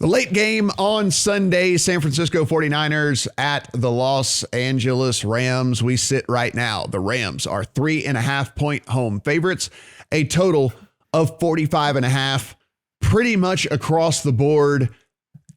The late game on Sunday, San Francisco 49ers at the Los Angeles Rams. We sit right now. The Rams are 3.5-point home favorites, a total of 45.5, pretty much across the board.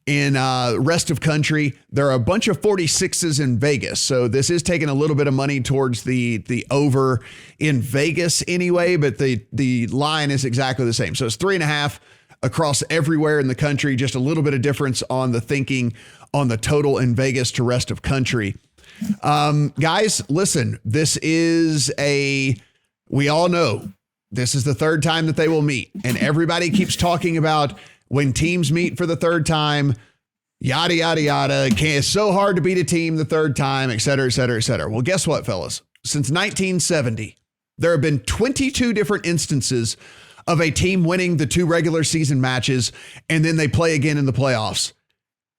In rest of country, there are a bunch of 46s in Vegas. So this is taking a little bit of money towards the over in Vegas anyway, but the line is exactly the same. So it's 3.5 across everywhere in the country, just a little bit of difference on the thinking on the total in Vegas to rest of country. Guys, listen, we all know this is the third time that they will meet, and everybody keeps talking about when teams meet for the third time, yada, yada, yada. It's so hard to beat a team the third time, et cetera, et cetera, et cetera. Well, guess what, fellas? Since 1970, there have been 22 different instances of a team winning the 2 regular season matches, and then they play again in the playoffs.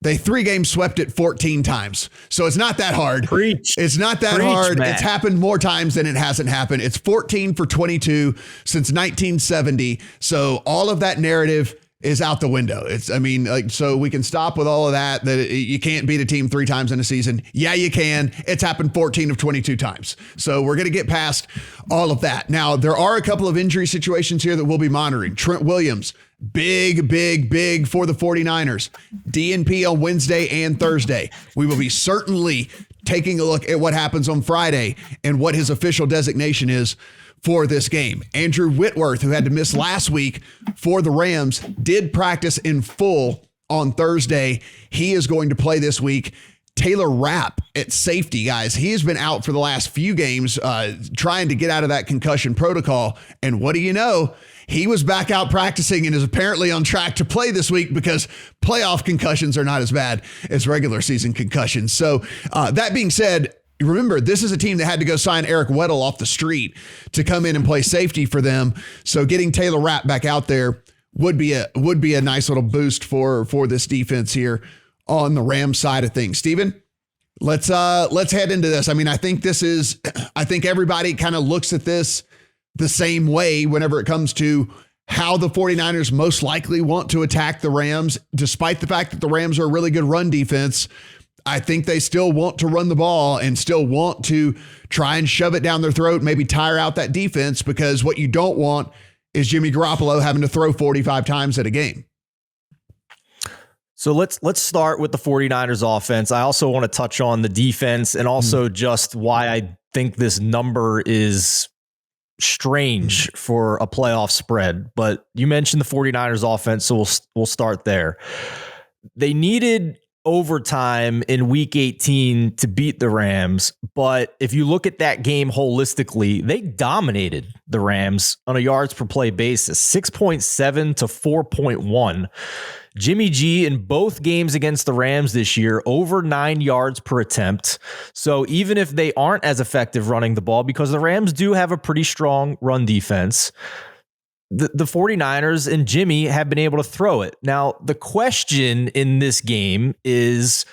They 3-game swept it 14 times. So it's not that hard. Preach. It's not that Preach, hard. Matt. It's happened more times than it hasn't happened. It's 14 for 22 since 1970. So all of that narrative is out the window. So we can stop with all of that you can't beat a team 3 times in a season. Yeah, you can. It's happened 14 of 22 times. So we're going to get past all of that. Now, there are a couple of injury situations here that we'll be monitoring. Trent Williams, big for the 49ers. DNP on Wednesday and Thursday. We will be certainly taking a look at what happens on Friday and what his official designation is for this game. Andrew Whitworth, who had to miss last week for the Rams, did practice in full on Thursday. He is going to play this week. Taylor Rapp at safety, guys. He has been out for the last few games trying to get out of that concussion protocol. And what do you know? He was back out practicing and is apparently on track to play this week because playoff concussions are not as bad as regular season concussions. So that being said, remember, this is a team that had to go sign Eric Weddle off the street to come in and play safety for them. So getting Taylor Rapp back out there would be a nice little boost for this defense here on the Rams side of things. Steven, let's head into this. I mean, I think everybody kind of looks at this the same way whenever it comes to how the 49ers most likely want to attack the Rams, despite the fact that the Rams are a really good run defense. I think they still want to run the ball and still want to try and shove it down their throat, maybe tire out that defense, because what you don't want is Jimmy Garoppolo having to throw 45 times at a game. So let's start with the 49ers offense. I also want to touch on the defense and also just why I think this number is strange for a playoff spread. But you mentioned the 49ers offense, so we'll start there. They needed overtime in week 18 to beat the Rams. But if you look at that game holistically, they dominated the Rams on a yards per play basis, 6.7 to 4.1. Jimmy G in both games against the Rams this year, over 9 yards per attempt. So even if they aren't as effective running the ball, because the Rams do have a pretty strong run defense, the 49ers and Jimmy have been able to throw it. Now, the question in this game is,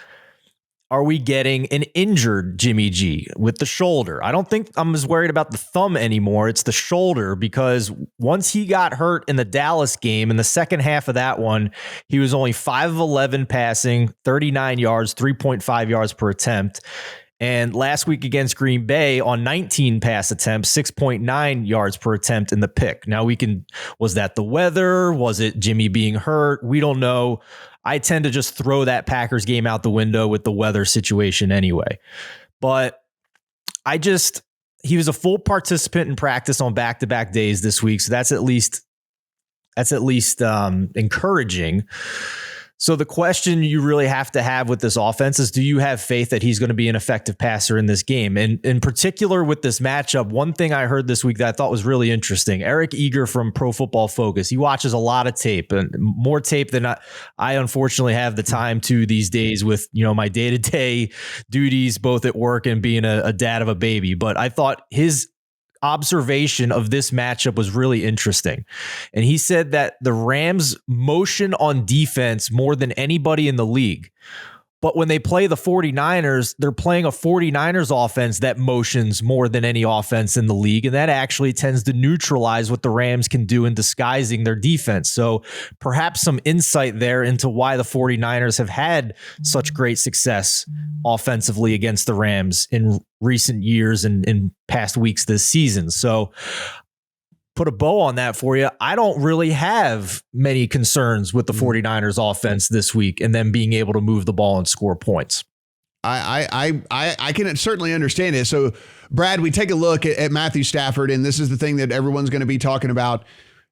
are we getting an injured Jimmy G with the shoulder? I don't think I'm as worried about the thumb anymore. It's the shoulder, because once he got hurt in the Dallas game, in the second half of that one, he was only 5 of 11 passing, 39 yards, 3.5 yards per attempt. And last week against Green Bay on 19 pass attempts, 6.9 yards per attempt in the pick. Now was that the weather? Was it Jimmy being hurt? We don't know. I tend to just throw that Packers game out the window with the weather situation anyway. But he was a full participant in practice on back-to-back days this week. So that's at least encouraging. So the question you really have to have with this offense is, do you have faith that he's going to be an effective passer in this game? And in particular with this matchup, one thing I heard this week that I thought was really interesting, Eric Eager from Pro Football Focus, he watches a lot of tape, and more tape than I unfortunately have the time to these days with, my day-to-day duties, both at work and being a dad of a baby. But I thought his observation of this matchup was really interesting. And he said that the Rams motion on defense more than anybody in the league. But when they play the 49ers, they're playing a 49ers offense that motions more than any offense in the league. And that actually tends to neutralize what the Rams can do in disguising their defense. So perhaps some insight there into why the 49ers have had such great success offensively against the Rams in recent years and in past weeks this season. So put a bow on that for you. I don't really have many concerns with the 49ers offense this week and them being able to move the ball and score points. I can certainly understand it. So, Brad, we take a look at Matthew Stafford, and this is the thing that everyone's going to be talking about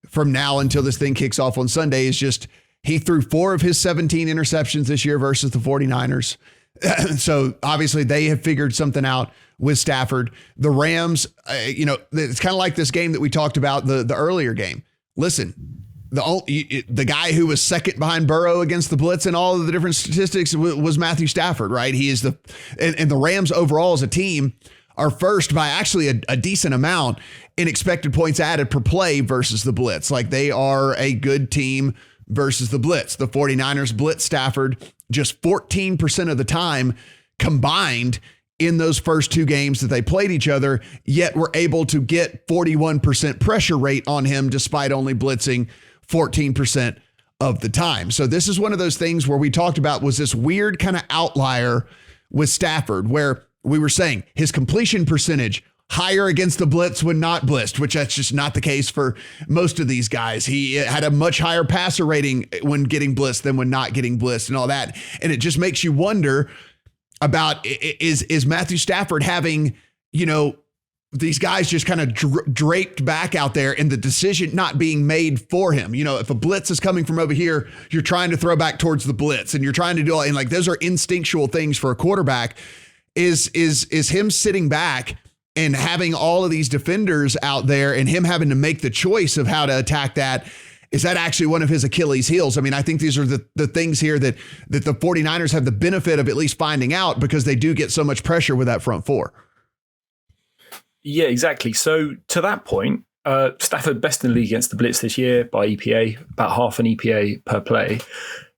from now until this thing kicks off on Sunday, is just he threw 4 of his 17 interceptions this year versus the 49ers. So obviously they have figured something out with Stafford. The Rams, it's kind of like this game that we talked about, the earlier game. Listen, the guy who was second behind Burrow against the blitz and all of the different statistics was Matthew Stafford, right? He is and the Rams overall as a team are first by actually a decent amount in expected points added per play versus the blitz. Like, they are a good team versus the blitz. The 49ers blitz Stafford just 14% of the time combined in those first 2 games that they played each other, yet were able to get 41% pressure rate on him despite only blitzing 14% of the time. So this is one of those things where we talked about was this weird kind of outlier with Stafford, where we were saying his completion percentage higher against the blitz when not blitzed, which that's just not the case for most of these guys. He had a much higher passer rating when getting blitzed than when not getting blitzed and all that. And it just makes you wonder about, is Matthew Stafford having, these guys just kind of draped back out there and the decision not being made for him. If a blitz is coming from over here, you're trying to throw back towards the blitz and you're trying to do all, and like, those are instinctual things for a quarterback. Is him sitting back and having all of these defenders out there and him having to make the choice of how to attack that, is that actually one of his Achilles heels? I mean, I think these are the things here that the 49ers have the benefit of at least finding out, because they do get so much pressure with that front four. Yeah, exactly. So to that point, Stafford best in the league against the blitz this year by EPA, about half an EPA per play.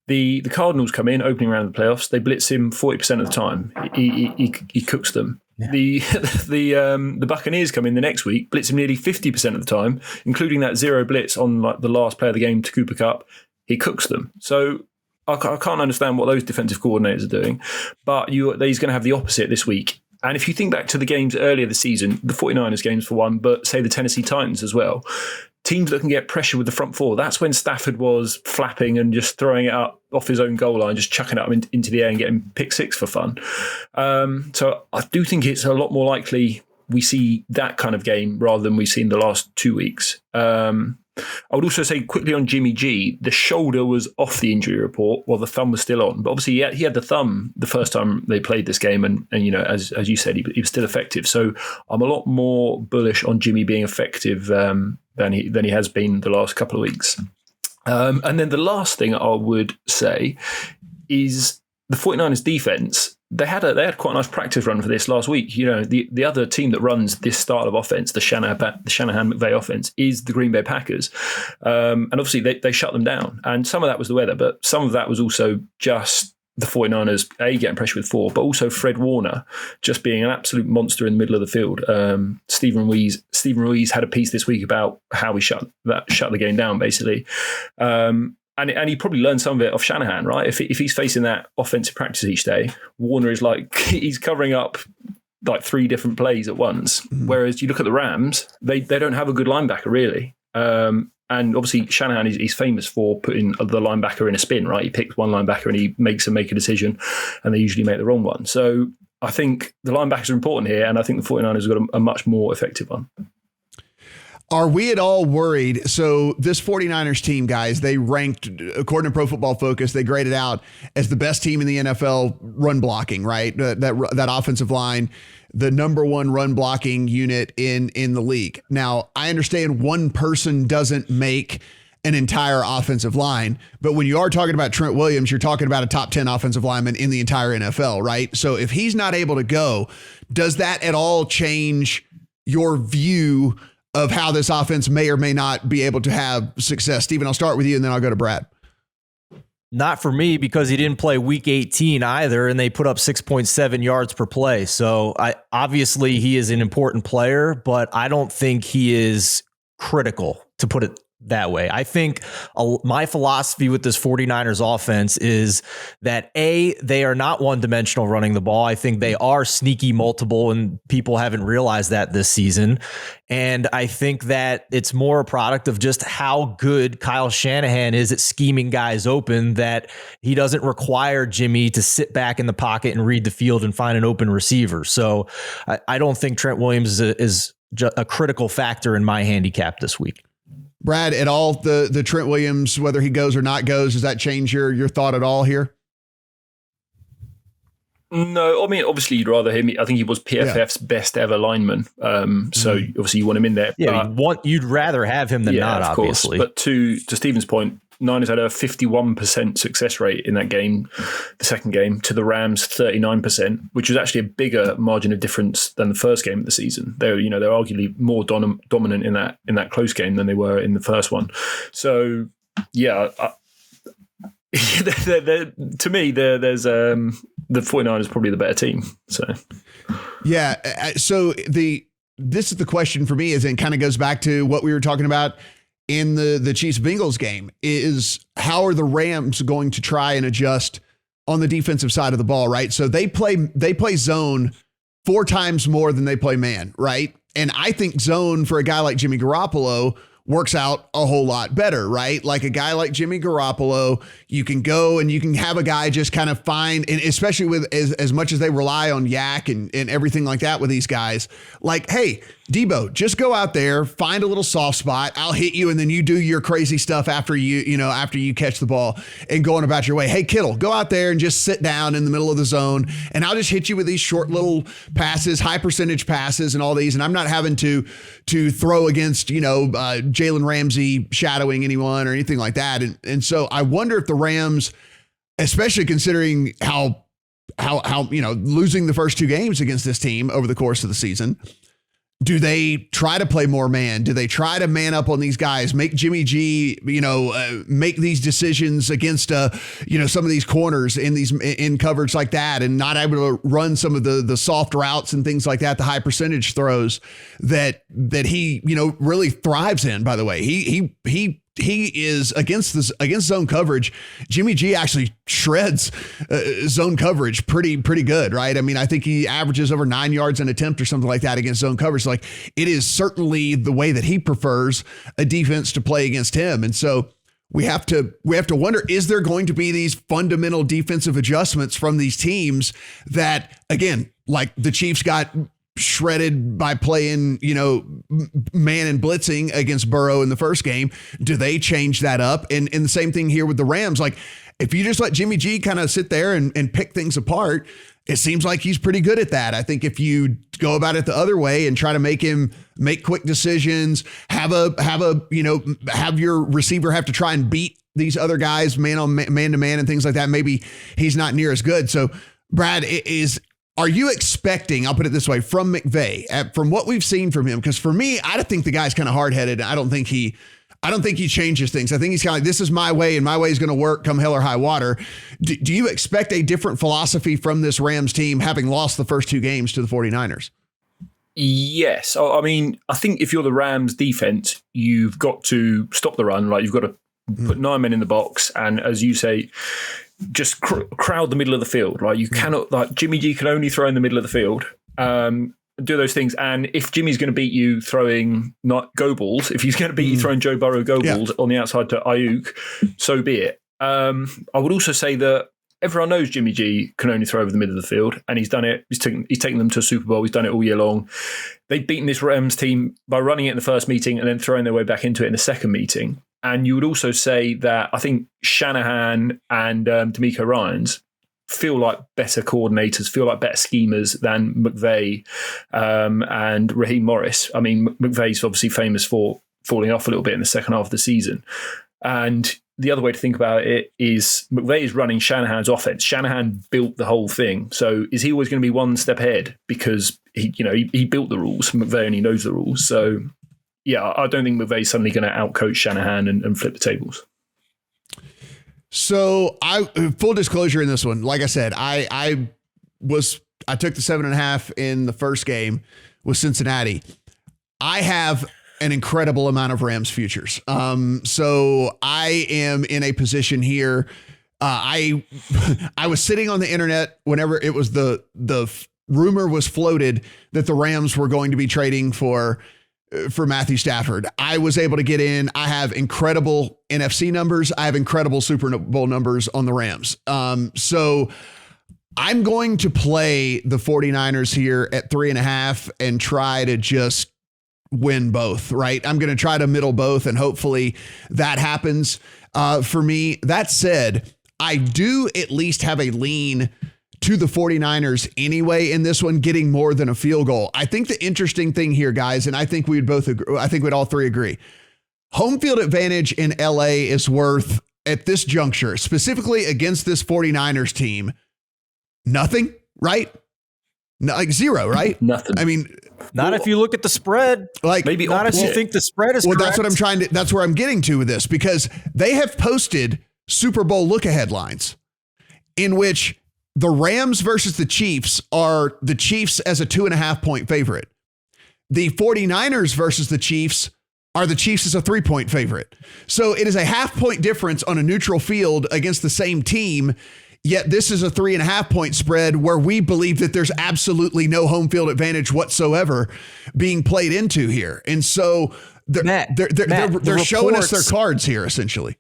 The Cardinals come in opening round of the playoffs. They blitz him 40% of the time. He cooks them. Yeah. The Buccaneers come in the next week, blitz him nearly 50% of the time, including that 0 blitz on like the last play of the game to Cooper Kupp. He cooks them. So I can't understand what those defensive coordinators are doing. But he's going to have the opposite this week. And if you think back to the games earlier this season, the 49ers games for one, but say the Tennessee Titans as well, teams that can get pressure with the front four, that's when Stafford was flapping and just throwing it up off his own goal line, just chucking it up into the air and getting pick six for fun. So I do think it's a lot more likely we see that kind of game rather than we've seen the last 2 weeks. I would also say quickly on Jimmy G, the shoulder was off the injury report while the thumb was still on. But obviously he had the thumb the first time they played this game. And as you said, he was still effective. So I'm a lot more bullish on Jimmy being effective than he has been the last couple of weeks. And then the last thing I would say is the 49ers defense. They had quite a nice practice run for this last week. The other team that runs this style of offense, the Shanahan-McVay offense, is the Green Bay Packers. And obviously they shut them down. And some of that was the weather, but some of that was also just the 49ers, getting pressure with 4, but also Fred Warner just being an absolute monster in the middle of the field. Stephen Ruiz had a piece this week about how we shut the game down, basically. And he probably learned some of it off Shanahan, right? If he's facing that offensive practice each day, Warner is like, he's covering up like 3 different plays at once. Mm-hmm. Whereas you look at the Rams, they don't have a good linebacker, really. And obviously Shanahan is famous for putting the linebacker in a spin, right? He picks one linebacker and he makes them make a decision, and they usually make the wrong one. So I think the linebackers are important here, and I think the 49ers have got a much more effective one. Are we at all worried? So this 49ers team, guys, they ranked, according to Pro Football Focus, they graded out as the best team in the NFL run blocking, right? That offensive line, the number 1 run blocking unit in the league. Now, I understand one person doesn't make an entire offensive line, but when you are talking about Trent Williams, you're talking about a top 10 offensive lineman in the entire NFL, right? So if he's not able to go, does that at all change your view of how this offense may or may not be able to have success? Steven, I'll start with you and then I'll go to Brad. Not for me, because he didn't play week 18 either, and they put up 6.7 yards per play. So obviously he is an important player, but I don't think he is critical, to put it that way. I think my philosophy with this 49ers offense is that they are not one-dimensional running the ball. I think they are sneaky multiple, and people haven't realized that this season. And I think that it's more a product of just how good Kyle Shanahan is at scheming guys open, that he doesn't require Jimmy to sit back in the pocket and read the field and find an open receiver. So I don't think Trent Williams is a critical factor in my handicap this week. Brad, at all, the Trent Williams, whether he goes or not goes, does that change your thought at all here? No, I mean, obviously you'd rather him. I think he was PFF's best ever lineman. So obviously you want him in there. Yeah, you'd rather have him than not, of obviously. Course. But to Stephen's point, Niners had a 51% success rate in that game, the second game, to the Rams 39%, which was actually a bigger margin of difference than the first game of the season. They're arguably more dominant in that close game than they were in the first one. So yeah, to me, there's the 49ers probably the better team. So yeah, so this is the question for me, is it kind of goes back to what we were talking about in the Chiefs-Bengals game, is how are the Rams going to try and adjust on the defensive side of the ball, right? So they play zone 4 times more than they play man, right? And I think zone for a guy like Jimmy Garoppolo works out a whole lot better, right? Like a guy like Jimmy Garoppolo, you can go and you can have a guy just kind of find, and especially with as much as they rely on Yak and everything like that with these guys, like, hey, Debo, just go out there, find a little soft spot. I'll hit you, and then you do your crazy stuff after you catch the ball and going about your way. Hey, Kittle, go out there and just sit down in the middle of the zone, and I'll just hit you with these short little passes, high percentage passes, and all these. And I'm not having to throw against Jalen Ramsey shadowing anyone or anything like that. And so I wonder if the Rams, especially considering how losing the first 2 games against this team over the course of the season, do they try to play more man? Do they try to man up on these guys, make Jimmy G, make these decisions against, some of these corners in coverage like that, and not able to run some of the soft routes and things like that, the high percentage throws that he, really thrives in, by the way. He is against zone coverage. Jimmy G actually shreds zone coverage pretty good, right? I mean, I think he averages over 9 yards an attempt or something like that against zone coverage. Like, it is certainly the way that he prefers a defense to play against him. And so we have to wonder, is there going to be these fundamental defensive adjustments from these teams that, again, like the Chiefs got shredded by playing, man and blitzing against Burrow in the first game. Do they change that up? And the same thing here with the Rams. Like, if you just let Jimmy G kind of sit there and pick things apart, it seems like he's pretty good at that. I think if you go about it the other way and try to make him make quick decisions, have your receiver have to try and beat these other guys man to man and things like that, maybe he's not near as good. So, Brad, are you expecting, I'll put it this way, from McVay, from what we've seen from him? Because for me, I think the guy's kind of hard-headed. I don't think he changes things. I think he's kind of like, this is my way, and my way is going to work come hell or high water. Do you expect a different philosophy from this Rams team, having lost the first 2 games to the 49ers? Yes. I mean, I think if you're the Rams defense, you've got to stop the run. Like, you've got to put 9 men in the box, and as you say, just crowd the middle of the field. Right? You cannot, like, Jimmy G can only throw in the middle of the field. Do those things. And if Jimmy's going to beat you throwing not go balls, if he's going to beat you throwing Joe Burrow go balls on the outside to Ayuk, so be it. I would also say that everyone knows Jimmy G can only throw over the middle of the field, and he's done it. He's taken them to a Super Bowl. He's done it all year long. They've beaten this Rams team by running it in the first meeting and then throwing their way back into it in the second meeting. And you would also say that I think Shanahan and D'Amico Ryans feel like better coordinators, feel like better schemers than McVay and Raheem Morris. I mean, McVay's obviously famous for falling off a little bit in the second half of the season. And the other way to think about it is McVay is running Shanahan's offense. Shanahan built the whole thing. So is he always going to be one step ahead because he built the rules? McVay only knows the rules. So yeah, I don't think McVay's suddenly going to outcoach Shanahan and flip the tables. So full disclosure in this one, like I said, I took the 7.5 in the first game with Cincinnati. I have an incredible amount of Rams futures. So I am in a position here. I was sitting on the internet whenever it was the rumor was floated that the Rams were going to be trading for Matthew Stafford. I was able to get in. I have incredible NFC numbers. I have incredible Super Bowl numbers on the Rams. So I'm going to play the 49ers here at 3.5 and try to just win both, right? I'm going to try to middle both, and hopefully that happens for me. That said, I do at least have a lean to the 49ers anyway in this one, getting more than a field goal. I think the interesting thing here, guys, and I think we'd all three agree, home field advantage in LA is worth, at this juncture, specifically against this 49ers team, nothing, right? No, like zero, right? Nothing. I mean, not if you look at the spread. Like maybe not if you think the spread is correct. That's where I'm getting to with this, because they have posted Super Bowl look-ahead lines in which the Rams versus the Chiefs are the Chiefs as a 2.5-point favorite. The 49ers versus the Chiefs are the Chiefs as a 3-point favorite. So it is a 0.5-point difference on a neutral field against the same team. Yet this is a 3.5-point spread where we believe that there's absolutely no home field advantage whatsoever being played into here. And so they're showing us their cards here, essentially.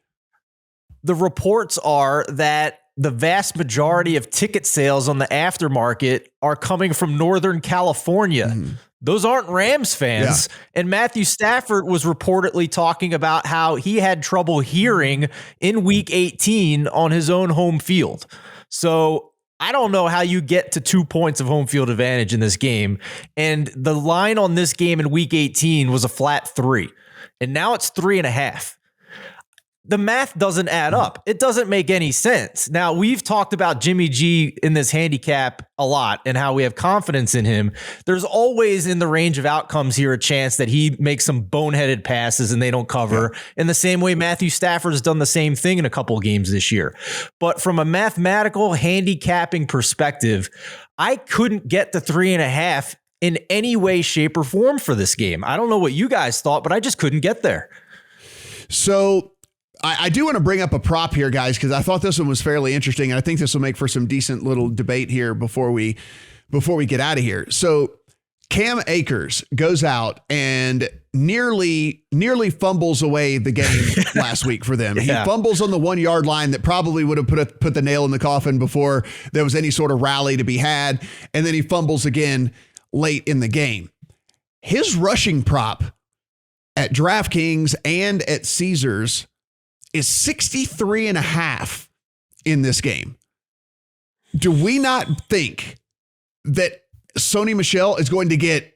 The reports are that the vast majority of ticket sales on the aftermarket are coming from Northern California. Mm. Those aren't Rams fans. Yeah. And Matthew Stafford was reportedly talking about how he had trouble hearing in week 18 on his own home field. So I don't know how you get to 2 points of home field advantage in this game. And the line on this game in week 18 was a flat 3. And now it's 3.5. The math doesn't add up. It doesn't make any sense. Now, we've talked about Jimmy G in this handicap a lot and how we have confidence in him. There's always in the range of outcomes here a chance that he makes some boneheaded passes and they don't cover. In the same way, Matthew Stafford has done the same thing in a couple of games this year. But from a mathematical handicapping perspective, I couldn't get the 3.5 in any way, shape, or form for this game. I don't know what you guys thought, but I just couldn't get there. So I do want to bring up a prop here, guys, because I thought this one was fairly interesting, and I think this will make for some decent little debate here before we get out of here. So Cam Akers goes out and nearly fumbles away the game last week for them. Yeah. He fumbles on the 1 yard line that probably would have put the nail in the coffin before there was any sort of rally to be had, and then he fumbles again late in the game. His rushing prop at DraftKings and at Caesars is 63.5 in this game. Do we not think that Sony Michel is going to get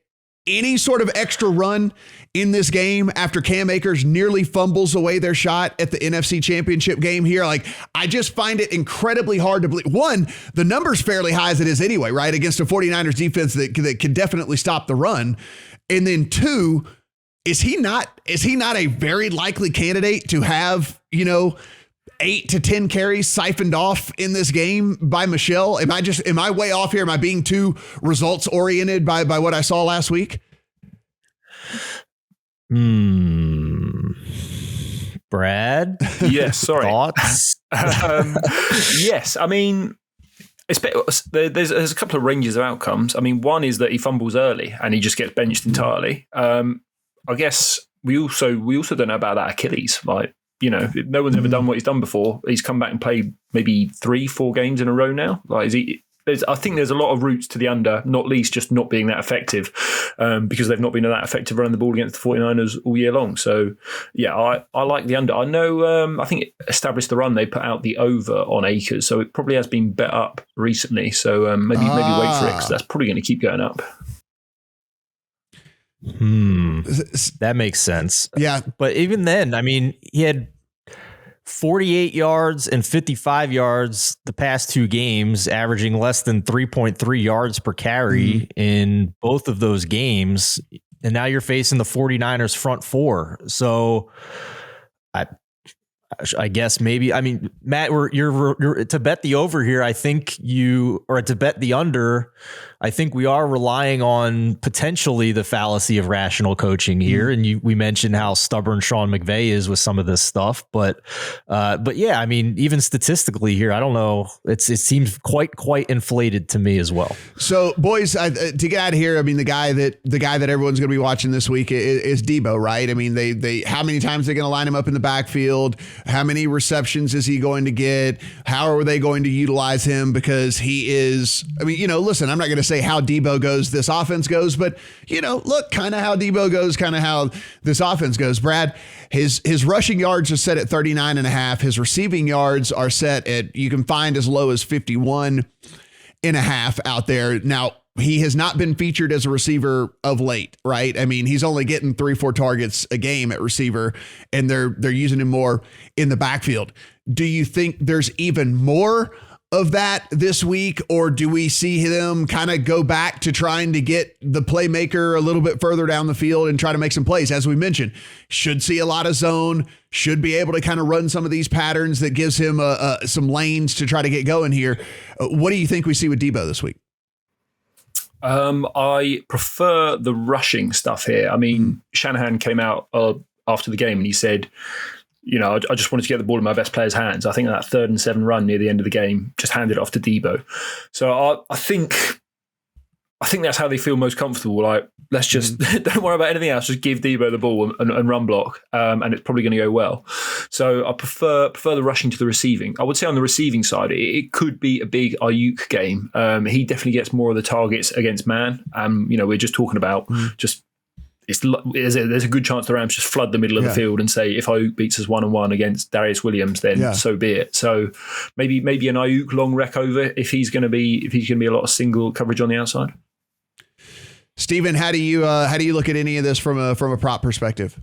any sort of extra run in this game after Cam Akers nearly fumbles away their shot at the NFC Championship game here? Like, I just find it incredibly hard to believe. One, the number's fairly high as it is anyway, right? Against a 49ers defense that can definitely stop the run. And then two, is he not a very likely candidate to have, 8 to 10 carries siphoned off in this game by Michelle? Am I way off here? Am I being too results oriented by what I saw last week? Brad? Yes, sorry. Thoughts? Yes, I mean, there's a couple of ranges of outcomes. I mean, one is that he fumbles early and he just gets benched entirely. I guess we also don't know about that Achilles. Like, no one's ever done what he's done before. He's come back and played maybe 3-4 games in a row now. Like, I think there's a lot of routes to the under, not least just not being that effective, because they've not been that effective running the ball against the 49ers all year long. So, yeah, I like the under. I know, I think it established the run. They put out the over on Akers, so it probably has been bet up recently. So maybe wait for it, because that's probably going to keep going up. That makes sense. Yeah. But even then, I mean, he had 48 yards and 55 yards the past 2 games, averaging less than 3.3 yards per carry in both of those games. And now you're facing the 49ers front 4. So I guess maybe. I mean, Matt, you're to bet the over here. I think to bet the under. I think we are relying on potentially the fallacy of rational coaching here. And we mentioned how stubborn Sean McVay is with some of this stuff, but yeah, I mean, even statistically here, I don't know. It seems quite inflated to me as well. So boys, to get out of here, I mean, the guy that everyone's going to be watching this week is Debo, right? I mean, they how many times are they going to line him up in the backfield? How many receptions is he going to get? How are they going to utilize him? Because he is, I mean, listen, I'm not going to say how Debo goes, this offense goes, but look, kind of how Debo goes, kind of how this offense goes. Brad, his rushing yards are set at 39.5. His receiving yards are set at, you can find as low as 51.5 out there. Now, he has not been featured as a receiver of late, right? I mean, he's only getting 3-4 targets a game at receiver, and they're using him more in the backfield. Do you think there's even more of that this week, or do we see them kind of go back to trying to get the playmaker a little bit further down the field and try to make some plays? As we mentioned, should see a lot of zone, should be able to kind of run some of these patterns that gives him some lanes to try to get going here. What do you think we see with Debo this week? I prefer the rushing stuff here. I mean, Shanahan came out after the game and he said, I just wanted to get the ball in my best player's hands. I think that 3rd and 7 run near the end of the game just handed it off to Debo. So I think that's how they feel most comfortable. Like, let's just don't worry about anything else. Just give Debo the ball and run block, and it's probably going to go well. So I prefer the rushing to the receiving. I would say on the receiving side, it could be a big Ayuk game. He definitely gets more of the targets against man. We're just talking about just. There's a good chance the Rams just flood the middle of the field and say, if Ayuk beats us 1-on-1 against Darius Williams, then so be it. So maybe an Ayuk long rec over if he's going to be a lot of single coverage on the outside. Steven, how do you look at any of this from a prop perspective?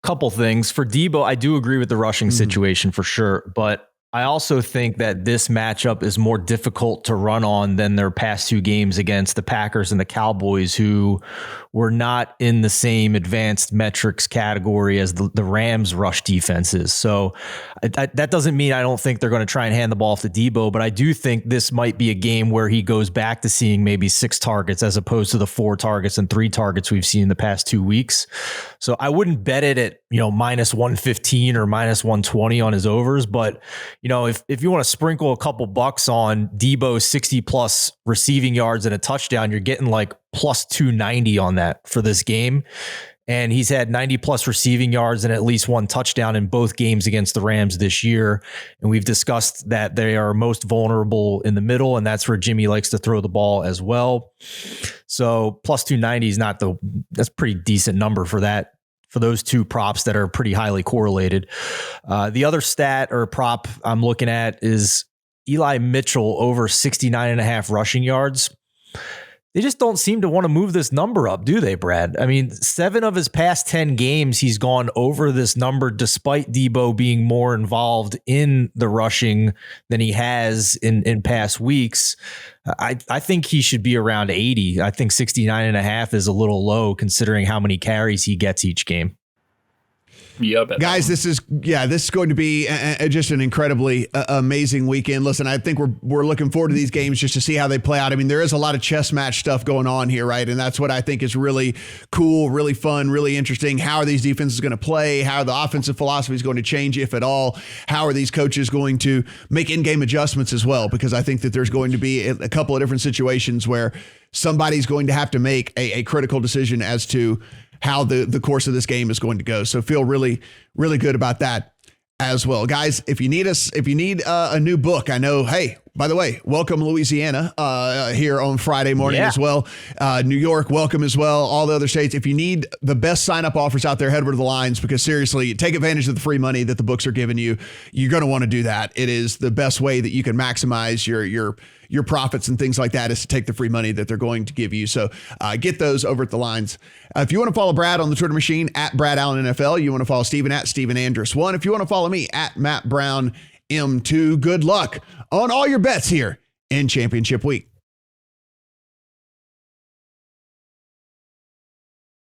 Couple things for Debo. I do agree with the rushing situation for sure, but I also think that this matchup is more difficult to run on than their past 2 games against the Packers and the Cowboys, who were not in the same advanced metrics category as the Rams rush defenses. So that doesn't mean I don't think they're going to try and hand the ball off to Debo, but I do think this might be a game where he goes back to seeing maybe 6 targets as opposed to the 4 targets and 3 targets we've seen in the past 2 weeks. So I wouldn't bet it at, minus 115 or minus 120 on his overs, but if you want to sprinkle a couple bucks on Debo's 60 plus receiving yards and a touchdown, you're getting like plus 290 on that for this game. And he's had 90 plus receiving yards and at least 1 touchdown in both games against the Rams this year. And we've discussed that they are most vulnerable in the middle, and that's where Jimmy likes to throw the ball as well. So plus 290 is that's a pretty decent number for that. For those 2 props that are pretty highly correlated. The other stat or prop I'm looking at is Eli Mitchell over 69.5 rushing yards. They just don't seem to want to move this number up, do they, Brad? I mean, 7 of his past 10 games, he's gone over this number despite Debo being more involved in the rushing than he has in past weeks. I think he should be around 80. I think 69.5 is a little low considering how many carries he gets each game. Yeah, guys, this is going to be just an incredibly amazing weekend. Listen, I think we're looking forward to these games just to see how they play out. I mean, there is a lot of chess match stuff going on here, right? And that's what I think is really cool, really fun, really interesting. How are these defenses going to play? How are the offensive philosophy is going to change, if at all? How are these coaches going to make in-game adjustments as well? Because I think that there's going to be a couple of different situations where somebody's going to have to make a critical decision as to how the course of this game is going to go. So feel really, really good about that as well. Guys, if you need a new book, I know, hey, by the way, welcome Louisiana here on Friday morning as well. New York, welcome as well. All the other states. If you need the best sign-up offers out there, head over to the lines, because seriously, take advantage of the free money that the books are giving you. You're going to want to do that. It is the best way that you can maximize your profits and things like that, is to take the free money that they're going to give you. So get those over at the lines. If you want to follow Brad on the Twitter machine at Brad Allen NFL, you want to follow Steven at Steven Andrus 1. If you want to follow me at Matt Brown M2, good luck on all your bets here in Championship Week.